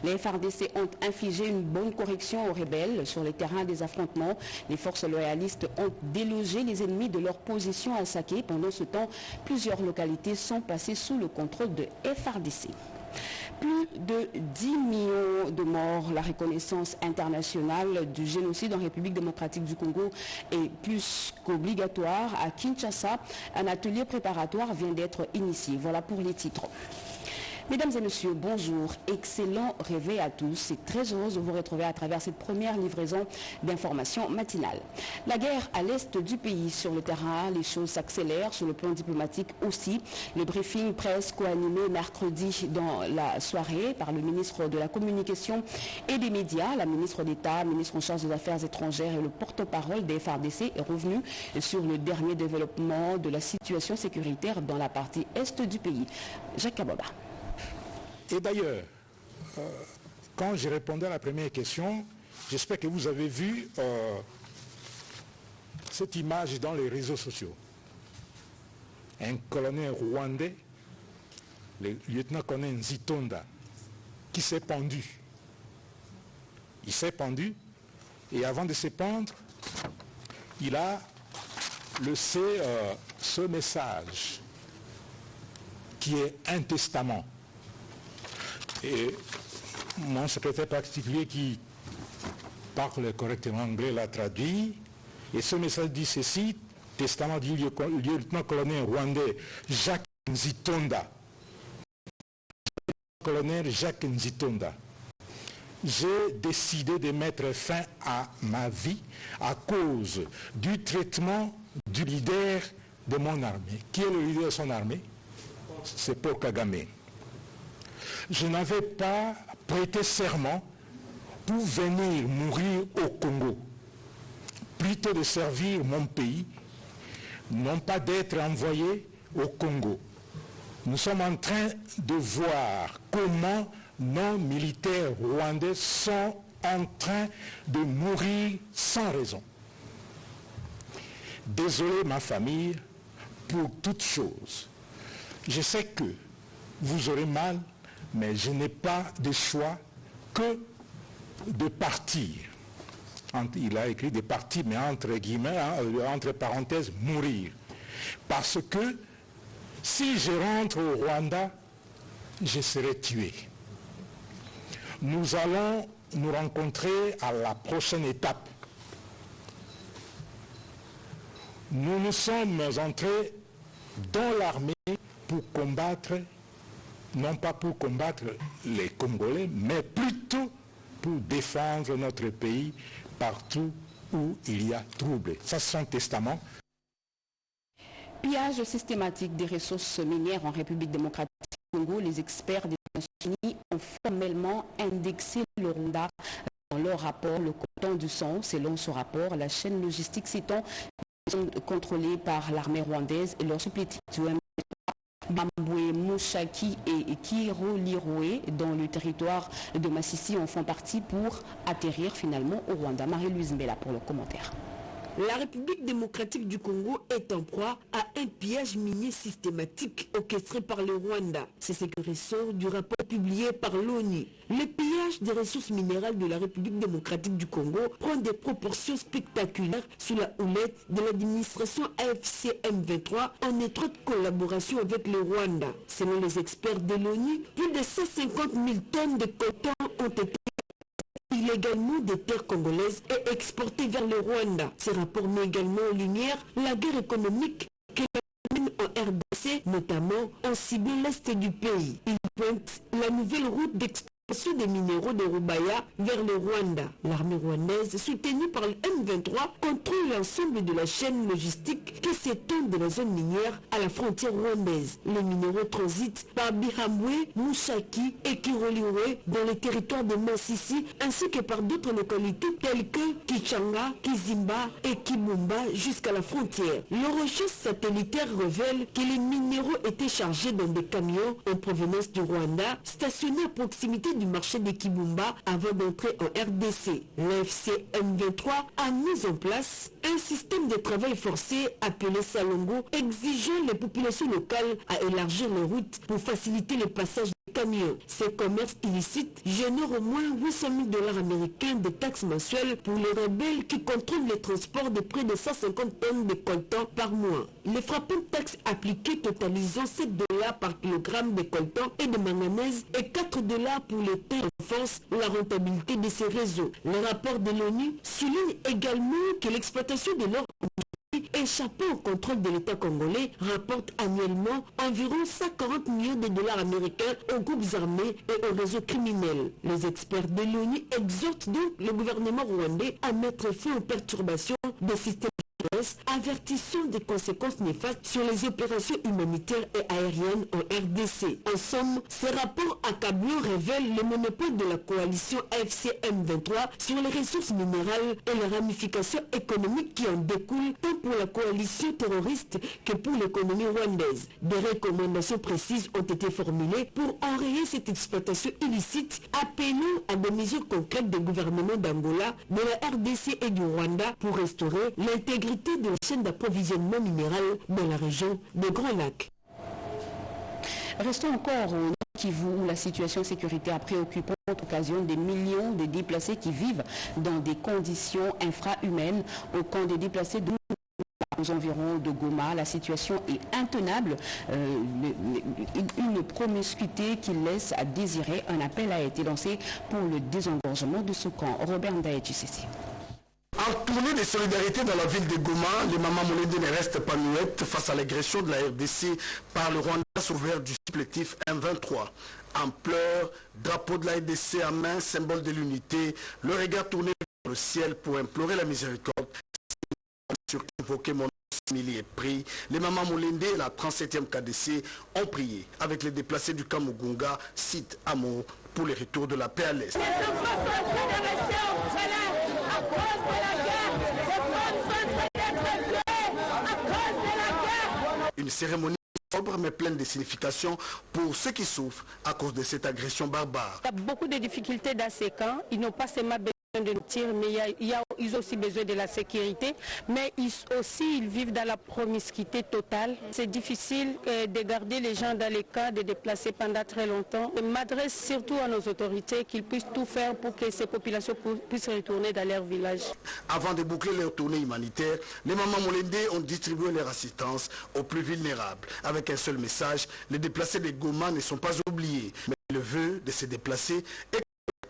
Les FARDC ont infligé une bonne correction aux rebelles sur le terrain des affrontements. Les forces loyalistes ont délogé les ennemis de leur position à Saké. Pendant ce temps, plusieurs localités sont passées sous le contrôle de FARDC. Plus de 10 millions de morts, la reconnaissance internationale du génocide en République démocratique du Congo est plus qu'obligatoire. À Kinshasa, un atelier préparatoire vient d'être initié. Voilà pour les titres. Mesdames et messieurs, bonjour, excellent réveil à tous. C'est très heureuse de vous retrouver à travers cette première livraison d'informations matinales. La guerre à l'est du pays, sur le terrain, les choses s'accélèrent, sur le plan diplomatique aussi. Le briefing presse co-animé mercredi dans la soirée par le ministre de la Communication et des Médias, la ministre d'État, ministre en charge des Affaires étrangères et le porte-parole des FARDC est revenu sur le dernier développement de la situation sécuritaire dans la partie est du pays. Jacques Kaboba. Et d'ailleurs, quand j'ai répondu à la première question, j'espère que vous avez vu cette image dans les réseaux sociaux. Un colonel rwandais, le lieutenant-colonel Nzitonda, qui s'est pendu. Il s'est pendu et avant de se pendre, il a laissé ce message qui est un testament. Et mon secrétaire particulier qui parle correctement anglais l'a traduit. Et ce message dit ceci, testament du lieutenant-colonel rwandais Jacques Nzitonda. Colonel Jacques Nzitonda. J'ai décidé de mettre fin à ma vie à cause du traitement du leader de mon armée. Qui est le leader de son armée? C'est Paul Kagame. Je n'avais pas prêté serment pour venir mourir au Congo, plutôt de servir mon pays, non pas d'être envoyé au Congo. Nous sommes en train de voir comment nos militaires rwandais sont en train de mourir sans raison. Désolé ma famille pour toute chose. Je sais que vous aurez mal, mais je n'ai pas de choix que de partir. Il a écrit de partir, mais entre guillemets, entre parenthèses, mourir. Parce que si je rentre au Rwanda, je serai tué. Nous allons nous rencontrer à la prochaine étape. Nous nous sommes entrés dans l'armée pour combattre, non pas pour combattre les Congolais, mais plutôt pour défendre notre pays partout où il y a trouble. Ça, c'est son testament. Pillage systématique des ressources minières en République démocratique du Congo, les experts des Nations Unies ont formellement indexé le Rwanda dans leur rapport, le coton du sang. Selon ce rapport, la chaîne logistique s'étant contrôlée par l'armée rwandaise et leur supplétif du M23, Bamboué, Mouchaki et Kiroliroé dans le territoire de Massissi en font partie pour atterrir finalement au Rwanda. Marie-Louise Mbela pour le commentaire. La République démocratique du Congo est en proie à un pillage minier systématique orchestré par le Rwanda. C'est ce qui ressort du rapport publié par l'ONU. Le pillage des ressources minérales de la République démocratique du Congo prend des proportions spectaculaires sous la houlette de l'administration AFC M23 en étroite collaboration avec le Rwanda. Selon les experts de l'ONU, plus de 150 000 tonnes de coton ont été illégalement des terres congolaises et exportées vers le Rwanda. Ce rapport met également en lumière la guerre économique que la mène en RDC, notamment en ciblant l'est du pays. Il pointe la nouvelle route d'exportation des minéraux de Rubaya vers le Rwanda. L'armée rwandaise, soutenue par le M23, contrôle l'ensemble de la chaîne logistique qui s'étend de la zone minière à la frontière rwandaise. Les minéraux transitent par Bihambwe, Mouchaki et Kiroliwe dans les territoires de Massissi ainsi que par d'autres localités telles que Kichanga, Kizimba et Kibumba jusqu'à la frontière. Le recherche satellitaire révèle que les minéraux étaient chargés dans des camions en provenance du Rwanda stationnés à proximité du marché de Kibumba avant d'entrer en RDC. L'AFC M23 a mis en place un système de travail forcé appelé Salongo, exigeant les populations locales à élargir les routes pour faciliter le passage des camions. Ces commerces illicites génèrent au moins 800 000 $ américains de taxes mensuelles pour les rebelles qui contrôlent les transports de près de 150 tonnes de coltan par mois. Les frappantes taxes appliquées totalisant 7 $ par kilogramme de coltan et de manganèse et 4 $ pour les thés renforcent la rentabilité de ces réseaux. Le rapport de l'ONU souligne également que l'exploitation de l'or échappant au contrôle de l'État congolais rapporte annuellement environ 140 millions de $ américains aux groupes armés et aux réseaux criminels. Les experts de l'ONU exhortent donc le gouvernement rwandais à mettre fin aux perturbations des systèmes avertissant des conséquences néfastes sur les opérations humanitaires et aériennes en RDC. En somme, ces rapports accablants révèlent le monopole de la coalition AFC M23 sur les ressources minérales et les ramifications économiques qui en découlent tant pour la coalition terroriste que pour l'économie rwandaise. Des recommandations précises ont été formulées pour enrayer cette exploitation illicite, appelant à des mesures concrètes des gouvernements d'Angola, de la RDC et du Rwanda pour restaurer l'intégrité de la chaîne d'approvisionnement minéral dans la région des Grands Lacs. Restons encore au Nord Kivu où la situation sécuritaire préoccupante occasionne des millions de déplacés qui vivent dans des conditions infrahumaines au camp des déplacés aux environs de Goma. La situation est intenable, une promiscuité qui laisse à désirer. Un appel a été lancé pour le désengorgement de ce camp. Robert Ndaye-Tchisesi. En tournée de solidarité dans la ville de Goma, les Maman Molende ne restent pas muettes face à l'agression de la RDC par le Rwanda sauveur du supplétif M23. En pleurs, drapeau de la RDC à main, symbole de l'unité, le regard tourné vers le ciel pour implorer la miséricorde. Sur invoquer mon simili et pris, les Maman Molende et la 37e KDC ont prié avec les déplacés du camp Mugunga, site Amour, pour le retour de la paix à l'Est. Une cérémonie sobre mais pleine de signification pour ceux qui souffrent à cause de cette agression barbare. Il y a beaucoup de difficultés dans ces camps. Ils n'ont pas seulement besoin de nous tirer, mais ils ont aussi besoin de la sécurité. Mais ils vivent dans la promiscuité totale. C'est difficile de garder les gens dans les camps, de déplacer pendant très longtemps. Je m'adresse surtout à nos autorités qu'ils puissent tout faire pour que ces populations puissent retourner dans leur village. Avant de boucler leur tournée humanitaire, les Maman Molende ont distribué leur assistance aux plus vulnérables. Avec un seul message, les déplacés de Goma ne sont pas oubliés. Mais le vœu de se déplacer est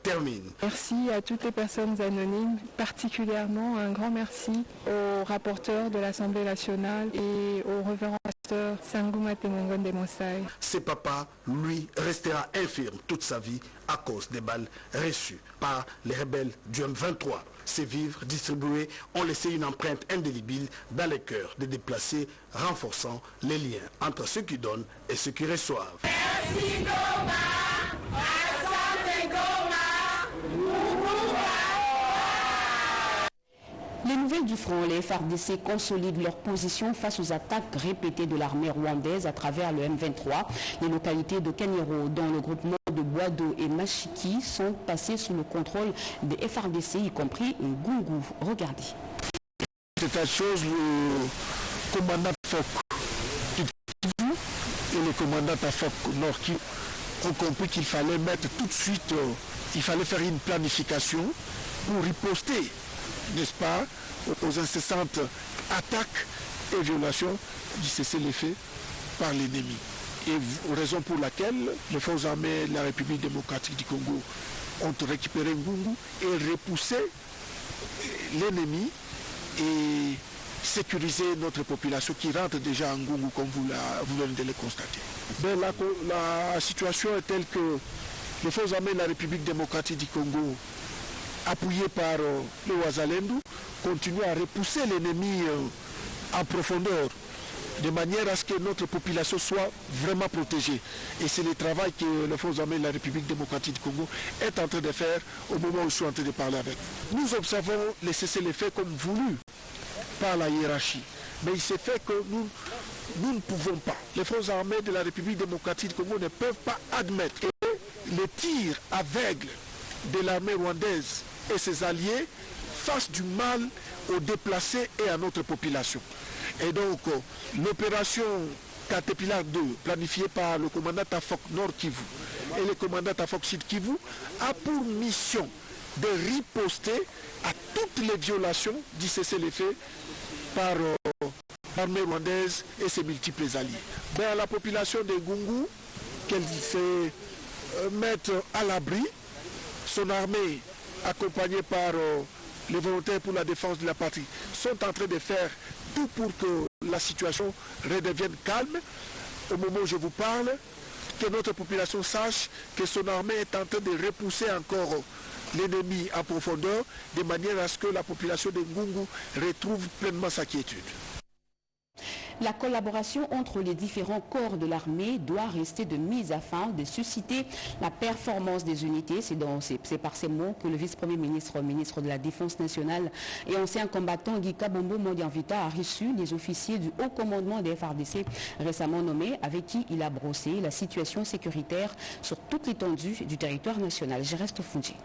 termine. Merci à toutes les personnes anonymes, particulièrement un grand merci aux rapporteurs de l'Assemblée nationale et au révérend pasteur Sangouma Temongon de Mosai. Ce papa, lui, restera infirme toute sa vie à cause des balles reçues par les rebelles du M23. Ces vivres distribués ont laissé une empreinte indélébile dans les cœurs des déplacés, renforçant les liens entre ceux qui donnent et ceux qui reçoivent. Merci Goma. Les nouvelles du front, les FARDC consolident leur position face aux attaques répétées de l'armée rwandaise à travers le M23. Les localités de Kanyero, dont le groupement de Boado et Machiki, sont passées sous le contrôle des FARDC, y compris Ngungu. Regardez. C'est la chose, le commandant Fok et le commandant Fok Nord qui ont compris qu'il fallait mettre tout de suite, il fallait faire une planification pour riposter, n'est-ce pas, aux incessantes attaques et violations du cessez-le-feu par l'ennemi. Et raison pour laquelle les forces armées de la République démocratique du Congo ont récupéré Ngungu et repoussé l'ennemi et sécuriser notre population qui rentre déjà en Ngungu comme vous venez de le constater. Ben, la situation est telle que les forces armées de la République démocratique du Congo, appuyées par le Ouazalendo, continuent à repousser l'ennemi en profondeur, de manière à ce que notre population soit vraiment protégée. Et c'est le travail que les forces armées de la République démocratique du Congo est en train de faire au moment où je suis en train de parler avec vous. Nous observons les cessez-le-feu comme voulu par la hiérarchie. Mais il s'est fait que nous ne pouvons pas. Les forces armées de la République démocratique du Congo ne peuvent pas admettre que les tirs aveugles de l'armée rwandaise et ses alliés fassent du mal aux déplacés et à notre population. Et donc, l'opération Caterpillar 2, planifiée par le commandant Tafok Nord Kivu, et le commandant Tafok Sud Kivu a pour mission de riposter à toutes les violations du cessez-le-feu par l'armée rwandaise et ses multiples alliés. Ben, la population de Gungu, qu'elle se mette à l'abri, son armée accompagnée par les volontaires pour la défense de la patrie sont en train de faire tout pour que la situation redevienne calme. Au moment où je vous parle, que notre population sache que son armée est en train de repousser encore l'ennemi en profondeur, de manière à ce que la population de Ngungu retrouve pleinement sa quiétude. La collaboration entre les différents corps de l'armée doit rester de mise afin de susciter la performance des unités. C'est par ces mots que le vice-premier ministre, ministre de la Défense nationale et ancien combattant Guy Kabombo Modianvita a reçu les officiers du haut commandement des FARDC récemment nommés, avec qui il a brossé la situation sécuritaire sur toute l'étendue du territoire national. Je reste au Foundi.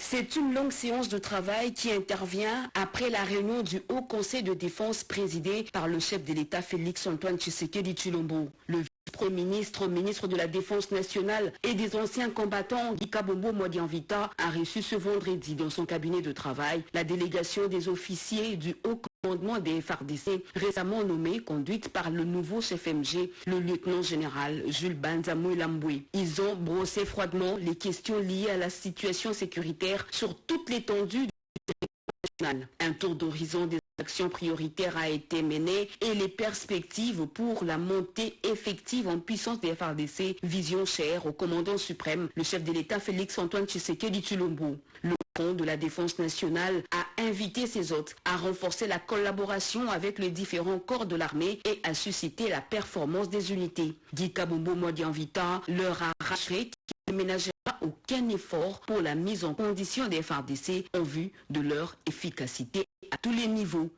C'est une longue séance de travail qui intervient après la réunion du Haut Conseil de défense présidée par le chef de l'État Félix-Antoine Tshisekedi Tshilombo. Le vice-premier ministre, ministre de la Défense nationale et des anciens combattants Guy Kabombo Modianvita a reçu ce vendredi dans son cabinet de travail la délégation des officiers du Haut commandement des FARDC récemment nommé, conduite par le nouveau chef MG, le lieutenant général Jules Banzamou Lamboué. Ils ont brossé froidement les questions liées à la situation sécuritaire sur toute l'étendue du territoire national. Un tour d'horizon des actions prioritaires a été mené et les perspectives pour la montée effective en puissance des FARDC, vision chère au commandant suprême, le chef de l'État Félix-Antoine Tshisekedi Tshilombo. Le Front de la Défense nationale a invité ses hôtes à renforcer la collaboration avec les différents corps de l'armée et à susciter la performance des unités. Guy Kabombo Modianvita leur a rassuré qu'il ne ménagera aucun effort pour la mise en condition des FARDC en vue de leur efficacité à tous les niveaux.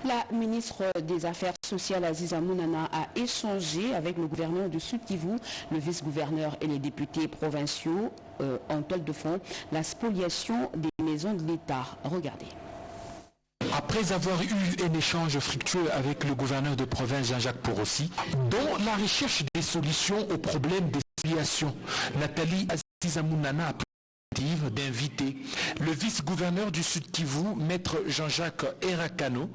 La ministre des Affaires sociales Aziza Mounana a échangé avec le gouverneur du Sud Kivu, le vice-gouverneur et les députés provinciaux en toile de fond, la spoliation des maisons de l'État. Regardez. Après avoir eu un échange fructueux avec le gouverneur de province Jean-Jacques Porossi, dont la recherche des solutions aux problèmes des spoliations, Nathalie Aziza Mounana a d'inviter le vice-gouverneur du Sud Kivu, maître Jean-Jacques Erakano,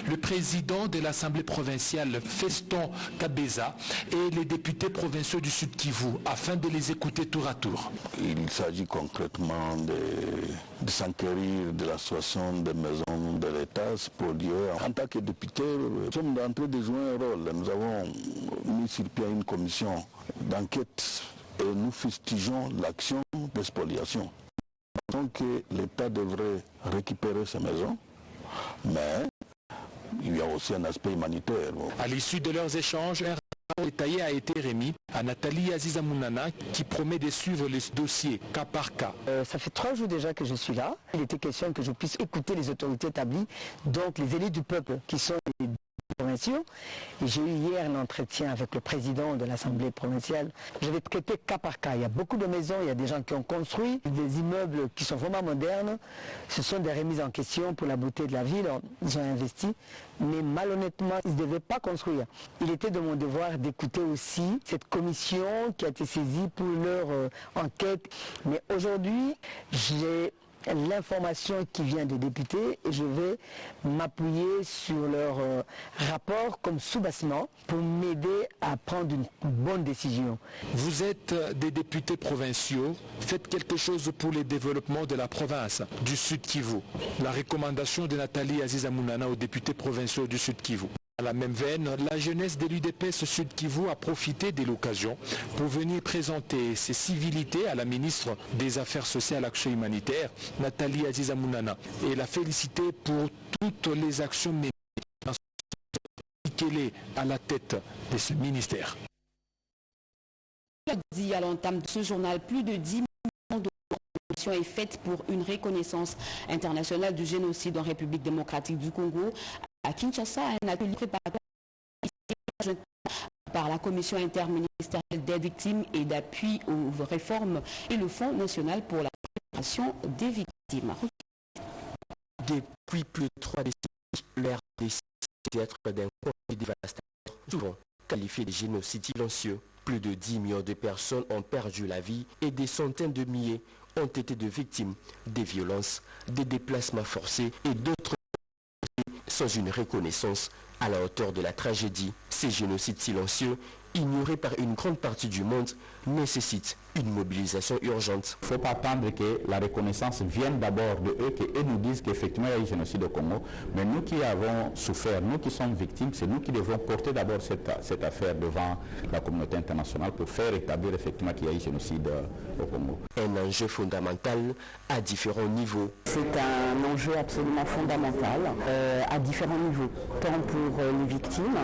le président de l'Assemblée provinciale Feston Kabeza et les députés provinciaux du Sud Kivu afin de les écouter tour à tour. Il s'agit concrètement de s'enquérir de la situation des maisons de l'État spoliées. En tant que député, nous sommes en train de jouer un rôle. Nous avons mis sur pied une commission d'enquête et nous fustigeons l'action de spoliation. Nous pensons que l'État devrait récupérer ces maisons, mais il y a aussi un aspect humanitaire. À l'issue de leurs échanges, un rapport détaillé a été remis à Nathalie Aziza Mounana qui promet de suivre les dossiers cas par cas. Ça fait 3 jours déjà que je suis là. Il était question que je puisse écouter les autorités établies, donc les élus du peuple qui sont les provinciaux. J'ai eu hier un entretien avec le président de l'Assemblée provinciale. Je vais traiter cas par cas. Il y a beaucoup de maisons, il y a des gens qui ont construit des immeubles qui sont vraiment modernes. Ce sont des remises en question pour la beauté de la ville. Ils ont investi, mais malhonnêtement, ils ne devaient pas construire. Il était de mon devoir d'écouter aussi cette commission qui a été saisie pour leur enquête. Mais aujourd'hui, j'ai l'information qui vient des députés et je vais m'appuyer sur leur rapport comme sous-bassement pour m'aider à prendre une bonne décision. Vous êtes des députés provinciaux, faites quelque chose pour le développement de la province du Sud Kivu. La recommandation de Nathalie Aziza Mounana aux députés provinciaux du Sud Kivu. À la même veine, la jeunesse de l'UDPS Sud Kivu a profité de l'occasion pour venir présenter ses civilités à la ministre des Affaires sociales et Action humanitaire, Nathalie Aziza Mounana, et la féliciter pour toutes les actions menées dans qu'elle est à la tête de ce ministère. Dit à l'entame de ce journal, plus de 10 millions de est faite pour une reconnaissance internationale du génocide en République démocratique du Congo. À Kinshasa, un atelier préparatoire par la Commission interministérielle des victimes et d'appui aux réformes et le Fonds national pour la préparation des victimes. Depuis plus de 3 décennies, l'air des théâtres d'un conflit dévastateur, souvent qualifié de génocide silencieux. Plus de 10 millions de personnes ont perdu la vie et des centaines de milliers ont été de victimes des violences, des déplacements forcés et d'autres sans une reconnaissance à la hauteur de la tragédie. Ces génocides silencieux, ignorés par une grande partie du monde, nécessitent une mobilisation urgente. Il ne faut pas attendre que la reconnaissance vienne d'abord de eux, qu'eux nous disent qu'effectivement il y a eu génocide au Congo, mais nous qui avons souffert, nous qui sommes victimes, c'est nous qui devons porter d'abord cette affaire devant la communauté internationale pour faire établir effectivement qu'il y a eu génocide au Congo. Un enjeu fondamental à différents niveaux. C'est un enjeu absolument fondamental à différents niveaux, tant pour les victimes,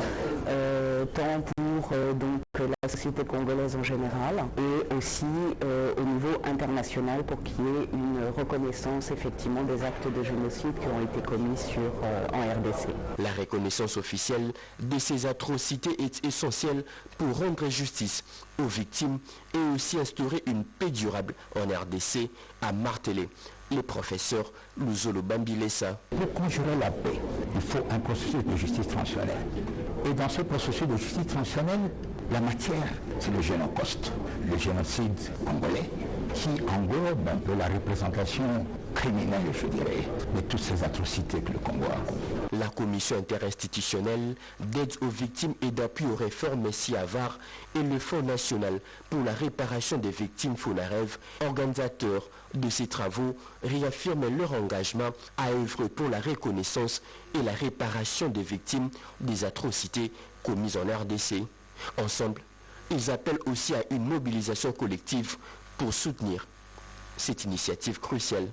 tant pour donc la société congolaise en général et aussi au niveau international pour qu'il y ait une reconnaissance effectivement des actes de génocide qui ont été commis en RDC. La reconnaissance officielle de ces atrocités est essentielle pour rendre justice aux victimes et aussi instaurer une paix durable en RDC, a martelé le professeur Luzolo Bambilesa. Pour conjurer la paix, il faut un processus de justice transitionnelle. Et dans ce processus de justice transitionnelle, la matière, c'est le génocide, le génocide congolais, qui englobe un peu la représentation criminelle, je dirais, de toutes ces atrocités que le Congo a. La commission interinstitutionnelle d'aide aux victimes et d'appui aux réformes SIAVAR et le Fonds national pour la réparation des victimes FONAREV, organisateurs de ces travaux, réaffirment leur engagement à œuvrer pour la reconnaissance et la réparation des victimes des atrocités commises en RDC. Ensemble, ils appellent aussi à une mobilisation collective pour soutenir cette initiative cruciale.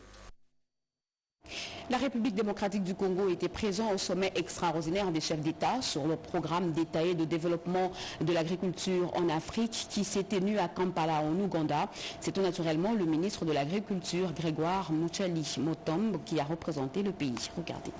La République démocratique du Congo était présente au sommet extraordinaire des chefs d'État sur le programme détaillé de développement de l'agriculture en Afrique qui s'est tenu à Kampala en Ouganda. C'est tout naturellement le ministre de l'Agriculture, Grégoire Muchali Motombo, qui a représenté le pays. Regardez.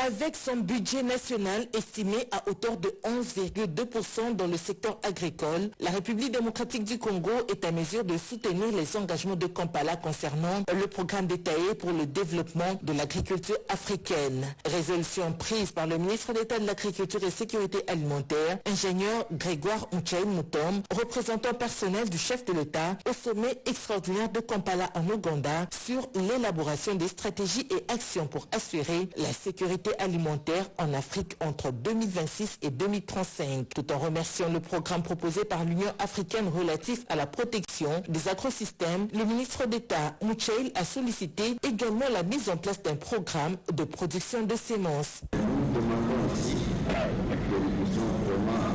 Avec son budget national estimé à hauteur de 11,2% dans le secteur agricole, la République démocratique du Congo est à mesure de soutenir les engagements de Kampala concernant le programme détaillé pour le développement de l'agriculture africaine. Résolution prise par le ministre d'État de l'Agriculture et Sécurité alimentaire, ingénieur Grégoire Muchai Mutombo, représentant personnel du chef de l'État au sommet extraordinaire de Kampala en Ouganda sur l'élaboration des stratégies et actions pour assurer la sécurité alimentaire en Afrique entre 2026 et 2035. Tout en remerciant le programme proposé par l'Union africaine relatif à la protection des agrosystèmes, le ministre d'État Muchai a sollicité également la mise en place d'un programme de production de semences. Nous demandons aussi que nous puissions vraiment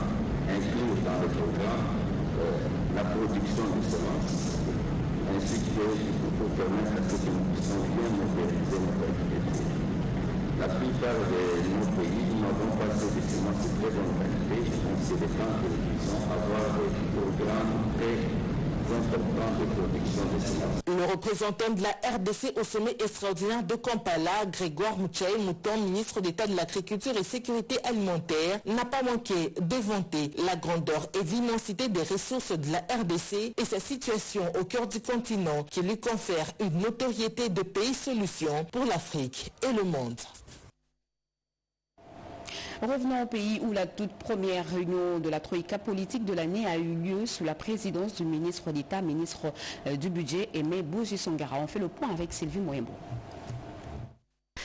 inclure dans le programme la production de semences, ainsi que pour permettre à ce que nous puissions bien moderniser notre agriculture. La plupart de nos pays n'avons pas assez de semences de très bonne qualité, donc c'est le temps que nous puissions avoir des programmes très importants de production de semences. Le représentant de la RDC au sommet extraordinaire de Kampala, Grégoire Muchai Mutombo, ministre d'État de l'Agriculture et Sécurité alimentaire, n'a pas manqué de vanter la grandeur et l'immensité des ressources de la RDC et sa situation au cœur du continent qui lui confère une notoriété de pays solution pour l'Afrique et le monde. Revenons au pays où la toute première réunion de la Troïka politique de l'année a eu lieu sous la présidence du ministre d'État, ministre du Budget, Aimé Boji-Songara. On fait le point avec Sylvie Moyembo.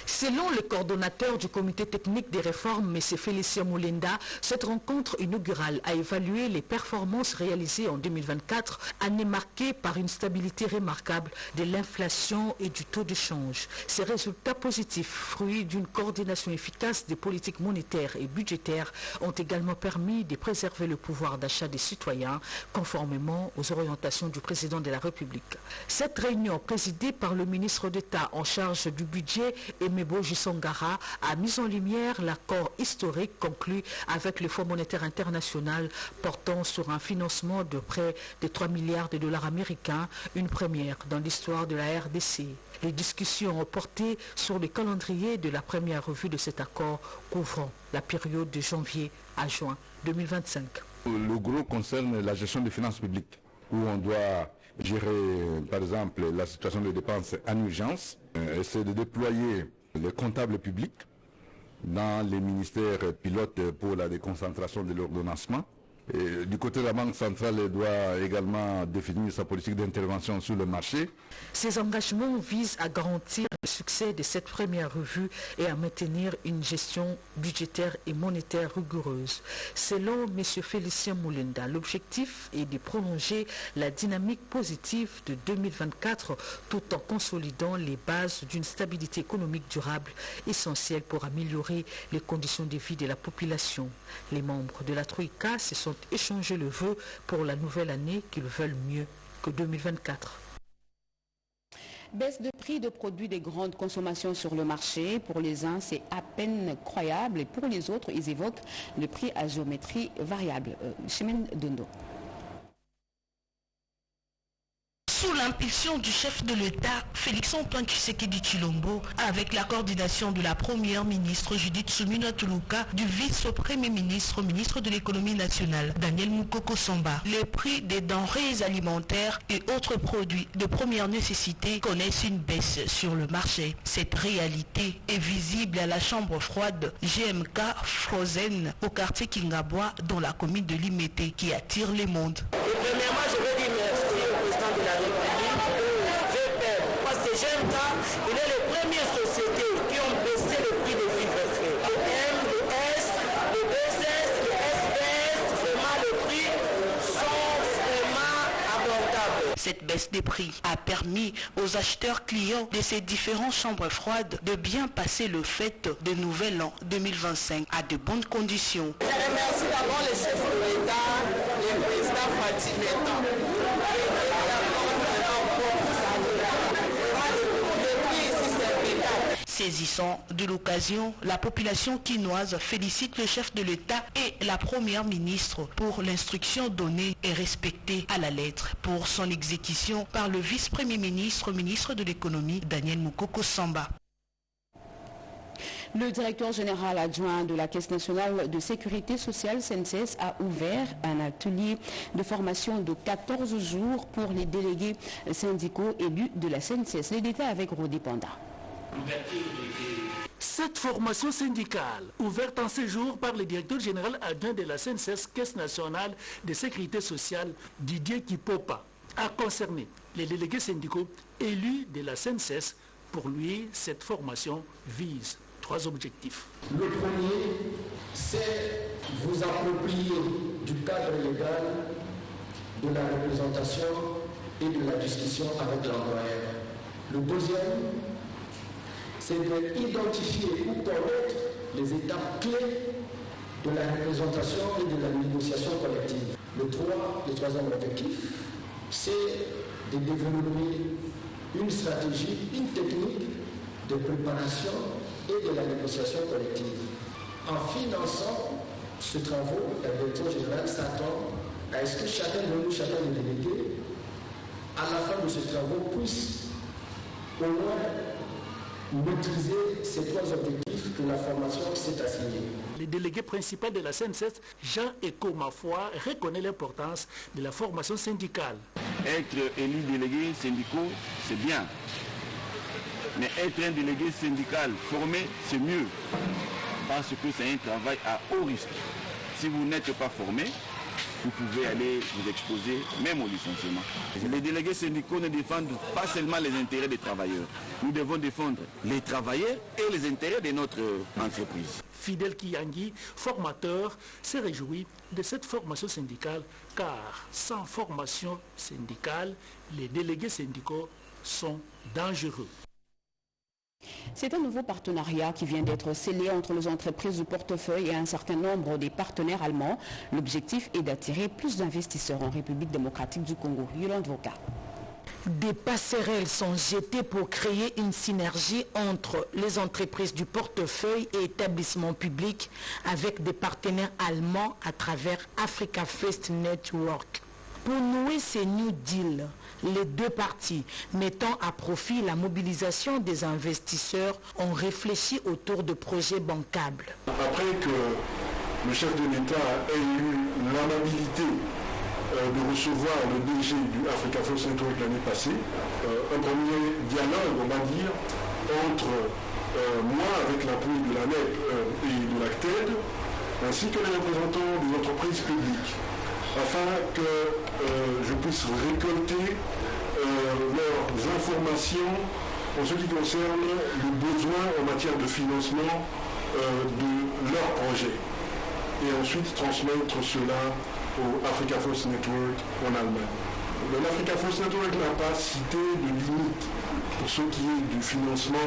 Selon le coordonnateur du comité technique des réformes, M. Félicien Moulenda, cette rencontre inaugurale a évalué les performances réalisées en 2024, année marquée par une stabilité remarquable de l'inflation et du taux de change. Ces résultats positifs, fruits d'une coordination efficace des politiques monétaires et budgétaires, ont également permis de préserver le pouvoir d'achat des citoyens, conformément aux orientations du président de la République. Cette réunion, présidée par le ministre d'État en charge du budget, Aimé Boji-Songara, a mis en lumière l'accord historique conclu avec le Fonds monétaire international portant sur un financement de près de 3 milliards de dollars américains, une première dans l'histoire de la RDC. Les discussions ont porté sur le calendrier de la première revue de cet accord couvrant la période de janvier à juin 2025. Le gros concerne la gestion des finances publiques, où on doit gérer, par exemple, la situation de dépenses en urgence, essayer de déployer les comptables publics dans les ministères pilotes pour la déconcentration de l'ordonnancement Et du côté de la Banque centrale, elle doit également définir sa politique d'intervention sur le marché. Ces engagements visent à garantir le succès de cette première revue et à maintenir une gestion budgétaire et monétaire rigoureuse. Selon M. Félicien Mulenda, l'objectif est de prolonger la dynamique positive de 2024 tout en consolidant les bases d'une stabilité économique durable essentielle pour améliorer les conditions de vie de la population. Les membres de la Troïka se sont échangé le vœu pour la nouvelle année qu'ils veulent mieux que 2024. Baisse de prix de produits de grande consommation sur le marché. Pour les uns, c'est à peine croyable et pour les autres, ils évoquent le prix à géométrie variable. Chimène Dondo. Sous l'impulsion du chef de l'État, Félix-Antoine Tshisekedi Tshilombo, avec la coordination de la première ministre Judith Suminwa Tuluka, du vice-premier ministre, ministre de l'économie nationale, Daniel Mukoko Samba, les prix des denrées alimentaires et autres produits de première nécessité connaissent une baisse sur le marché. Cette réalité est visible à la chambre froide GMK Frozen au quartier Kingabwa dans la commune de Limete qui attire les mondes. Et premièrement, je veux dire merci au président de la République, parce que GMK, il est les premières sociétés qui ont baissé le prix des vivres frais. Le M, le S, le BSS, le SBS, vraiment les prix sont vraiment abordables. Cette baisse des prix a permis aux acheteurs clients de ces différentes chambres froides de bien passer le fête de Nouvel An 2025 à de bonnes conditions. Je remercie d'abord le chef de l'État, le président Fatih Neto. Saisissant de l'occasion, la population quinoise félicite le chef de l'État et la première ministre pour l'instruction donnée et respectée à la lettre pour son exécution par le vice-premier ministre, ministre de l'économie, Daniel Mukoko Samba. Le directeur général adjoint de la Caisse nationale de sécurité sociale, CNSS, a ouvert un atelier de formation de 14 jours pour les délégués syndicaux élus de la CNSS. Les détails avec Rodé Panda. Cette formation syndicale, ouverte en séjour par le directeur général adjoint de la CNSS, Caisse nationale de sécurité sociale, Didier Kipopa, a concerné les délégués syndicaux élus de la CNSS. Pour lui, cette formation vise 3 objectifs. Le premier, c'est vous approprier du cadre légal de la représentation et de la discussion avec l'employeur. Le deuxième, c'est d'identifier ou connaître les étapes clés de la représentation et de la négociation collective. Le troisième objectif, c'est de développer une stratégie, une technique de préparation et de la négociation collective. En finançant ce travail, la direction générale s'attend à ce que chacun de nous, chacun des délégués, à la fin de ce travail, puisse au moins maîtriser ces 3 objectifs que la formation s'est assignée. Le délégué principal de la CNSS, Jean Eko Mafoua, reconnaît l'importance de la formation syndicale. Être élu délégué syndicaux, c'est bien. Mais être un délégué syndical formé, c'est mieux. Parce que c'est un travail à haut risque. Si vous n'êtes pas formé, vous pouvez aller vous exposer même au licenciement. Les délégués syndicaux ne défendent pas seulement les intérêts des travailleurs. Nous devons défendre les travailleurs et les intérêts de notre entreprise. Fidel Kiyangi, formateur, s'est réjoui de cette formation syndicale car sans formation syndicale, les délégués syndicaux sont dangereux. C'est un nouveau partenariat qui vient d'être scellé entre les entreprises du portefeuille et un certain nombre des partenaires allemands. L'objectif est d'attirer plus d'investisseurs en République démocratique du Congo. Yolande Voka. Des passerelles sont jetées pour créer une synergie entre les entreprises du portefeuille et établissements publics avec des partenaires allemands à travers Africa First Network. Pour nouer ces New Deal, les 2 parties mettant à profit la mobilisation des investisseurs ont réfléchi autour de projets bancables. Après que le chef de l'État ait eu l'amabilité de recevoir le DG du Africa First Network l'année passée, un premier dialogue, on va dire, entre moi avec l'appui de la NEP et de l'ACTED, ainsi que les représentants des entreprises publiques. afin que je puisse récolter leurs informations en ce qui concerne le besoin en matière de financement de leur projet et ensuite transmettre cela au Africa Force Network en Allemagne. L'Africa Force Network n'a pas cité de limite pour ce qui est du financement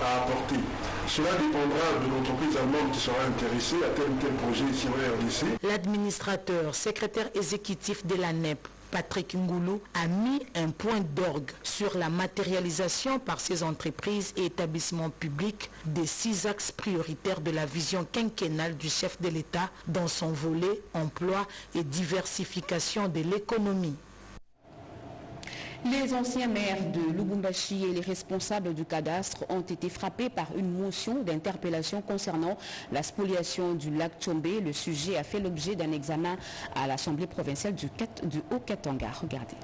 à apporter. Cela dépendra de l'entreprise allemande qui sera intéressée à tel ou tel projet ici en RDC. L'administrateur, secrétaire exécutif de la NEP, Patrick Ngoulou, a mis un point d'orgue sur la matérialisation par ces entreprises et établissements publics des 6 axes prioritaires de la vision quinquennale du chef de l'État dans son volet emploi et diversification de l'économie. Les anciens maires de Lubumbashi et les responsables du cadastre ont été frappés par une motion d'interpellation concernant la spoliation du lac Tchombe. Le sujet a fait l'objet d'un examen à l'Assemblée provinciale du Haut-Katanga. Regardez.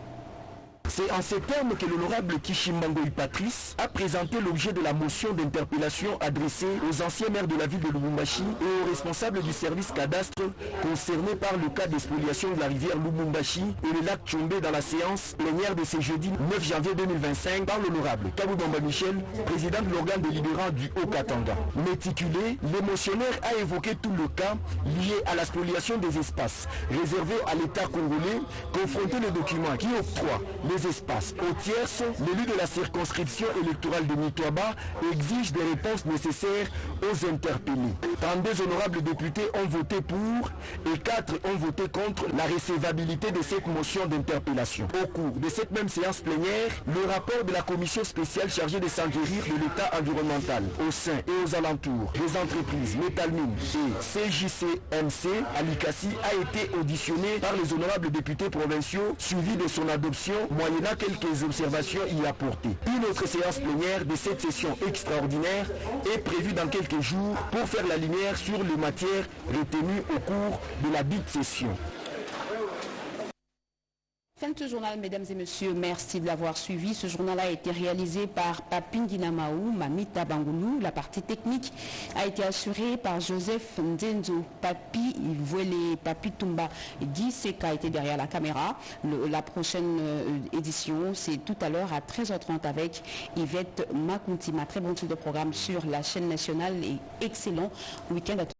C'est en ces termes que l'honorable Kishimangoï Patrice a présenté l'objet de la motion d'interpellation adressée aux anciens maires de la ville de Lubumbashi et aux responsables du service cadastre concernés par le cas d'expoliation de la rivière Lubumbashi et le lac Tchombe dans la séance plénière de ce jeudi 9 janvier 2025 par l'honorable Kaboudomba Michel, président de l'organe délibérant du Haut-Katanga. Méticulé, l'émotionnaire a évoqué tout le cas lié à la spoliation des espaces réservés à l'État congolais, confronté le document qui octroie les espaces aux tierces. L'élu de la circonscription électorale de Mitwaba exige des réponses nécessaires aux interpellés. 32 honorables députés ont voté pour et 4 ont voté contre la recevabilité de cette motion d'interpellation. Au cours de cette même séance plénière, le rapport de la commission spéciale chargée de s'enquérir de l'état environnemental au sein et aux alentours des entreprises Metalmine et CJCMC à Likasi a été auditionné par les honorables députés provinciaux, suivi de son adoption moyennant quelques observations y apportées. Une autre séance plénière de cette session extraordinaire est prévue dans quelques jours pour faire la lumière sur les matières retenues au cours de la dite session. Fin de ce journal, mesdames et messieurs, merci de l'avoir suivi. Ce journal a été réalisé par Papingina Maou, Mamita Bangoulou. La partie technique a été assurée par Joseph Nzenzo. Papi Vouele, Papi Tumba, Guy Seka était derrière la caméra. La prochaine édition, c'est tout à l'heure à 13h30 avec Yvette Makuntima. Très bon tour de programme sur la chaîne nationale et excellent week-end à tous.